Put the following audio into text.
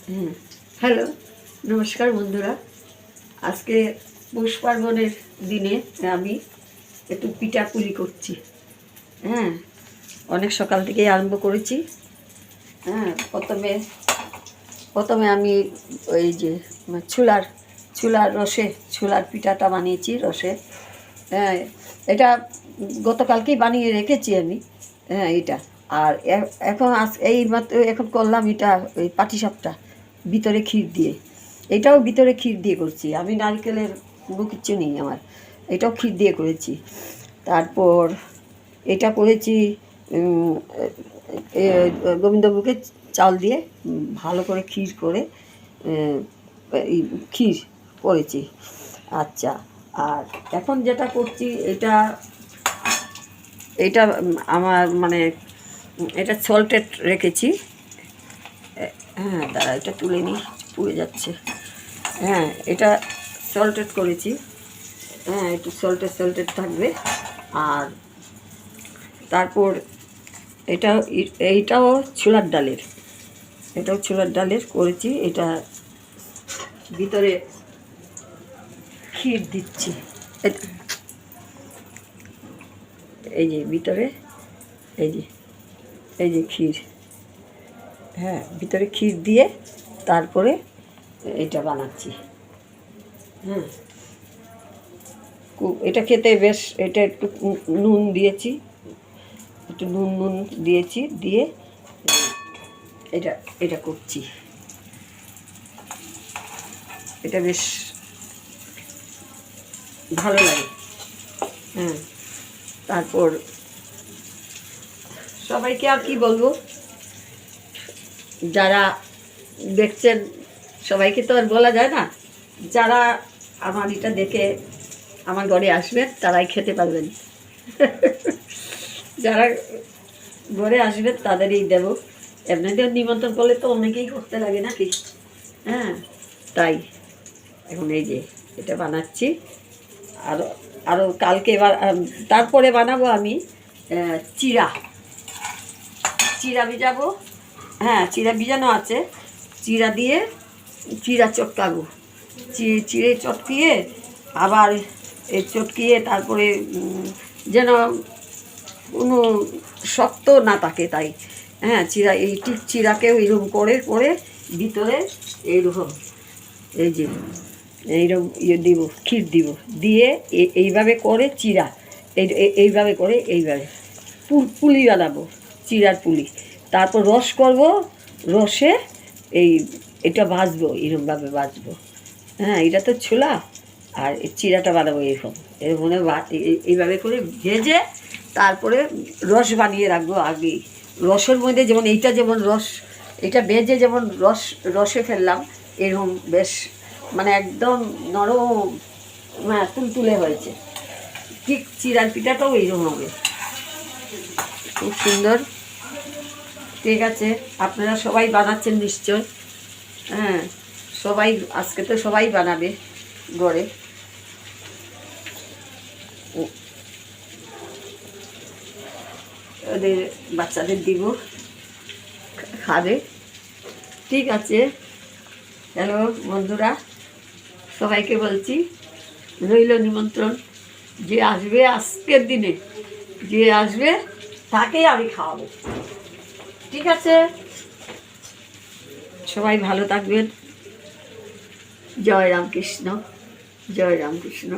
হ্যাঁ, হ্যালো, নমস্কার বন্ধুরা। আজকে পৌষ পার্বণের দিনে আমি একটু পিঠাপুলি করছি। হ্যাঁ, অনেক সকাল থেকেই আরম্ভ করেছি। হ্যাঁ, প্রথমে আমি ওই যে ছুলার রসে ছুলার পিঠাটা বানিয়েছি রসে। হ্যাঁ, এটা গতকালকেই বানিয়ে রেখেছি আমি। হ্যাঁ, এটা আর এখন এই মাত্র এখন করলাম এটা ওই পাটিসাপটা ভিতরে ক্ষীর দিয়ে। এটাও ভিতরে ক্ষীর দিয়ে করছি আমি, নারকেলের কোনো কিচ্ছু নেই আমার, এটাও ক্ষীর দিয়ে করেছি। তারপর এটা করেছি গোবিন্দভোগের চাল দিয়ে ভালো করে ক্ষীর করে এই ক্ষীর করেছি। আচ্ছা, আর এখন যেটা করছি এটা এটা আমার মানে এটা সল্টেড রেখেছি। হ্যাঁ, দাঁড়া, এটা তুলে নিই, পুড়ে যাচ্ছে। হ্যাঁ, এটা সল্টেড করেছি। হ্যাঁ, একটু সল্টেড থাকবে। আর তারপর এইটাও ছোলার ডালের, এটাও ছোলার ডালের করেছি। এটা ভিতরে ক্ষীর দিচ্ছি, এই যে ভিতরে এই যে ক্ষীর। হ্যাঁ, ভিতরে ক্ষীর দিয়ে তারপরে এটা বানাচ্ছি। হ্যাঁ, এটা খেতে বেশ, এটা একটু নুন দিয়েছি, একটু নুন দিয়েছি, দিয়ে এটা এটা করছি। এটা বেশ ভালো লাগে। হ্যাঁ, তারপর সবাইকে আর কি বলবো, যারা দেখছেন সবাইকে তো আর বলা যায় না, যারা আমার এটা দেখে আমার ঘরে আসবেন তারাই খেতে পারবেন। যারা ঘরে আসবেন তাদেরই দেবো, এমনিতেও নিমন্ত্রণ করলে তো অনেকেই করতে লাগে নাকি। হ্যাঁ, তাই এখন এই যে এটা বানাচ্ছি। আরও আরও কালকে তারপরে বানাবো আমি চিড়া চিড়া ভিজাবো। হ্যাঁ, চিড়া ভিজানো আছে, চিড়া দিয়ে চিড়া চটকাবো। চিড়ে চটকিয়ে আবার এই চটকিয়ে তারপরে যেন কোনো শক্ত না থাকে তাই। হ্যাঁ, এই ঠিক চিড়াকেও এইরকম করে করে ভিতরে এইরকম এই যে এইরকম দিব, ক্ষীর দিব, দিয়ে এইভাবে করে চিড়া এইভাবে করে এইভাবে পুলি বানাবো, চিড়ার পুলি। তারপর রস করব, রসে এটা ভাজবো, এরকমভাবে ভাজবো। হ্যাঁ, এটা তো ছোলা, আর চিড়াটা বানাবো এরকম এরকম এইভাবে করে ভেজে তারপরে রস বানিয়ে রাখবো আগেই। রসের মধ্যে যেমন এইটা যেমন রস, এটা ভেজে যেমন রসে ফেললাম, এরকম বেশ মানে একদম নরম, হ্যাঁ, তুলতুলে হয়েছে। ঠিক চিড়ার পিঠাটাও এইরকম হবে, খুব সুন্দর। ঠিক আছে, আপনারা সবাই বানাচ্ছেন নিশ্চয়। হ্যাঁ, সবাই আজকে তো সবাই বানাবে ঘরে। ওদের বাচ্চাদের দিব, খাবে। ঠিক আছে, হ্যালো বন্ধুরা, সবাইকে বলছি রইল নিমন্ত্রণ, যে আসবে আজকের দিনে, যে আসবে তাকেই আমি খাওয়াবো। ঠিক আছে, সবাই ভালো থাকবেন। জয় রামকৃষ্ণ, জয় রামকৃষ্ণ।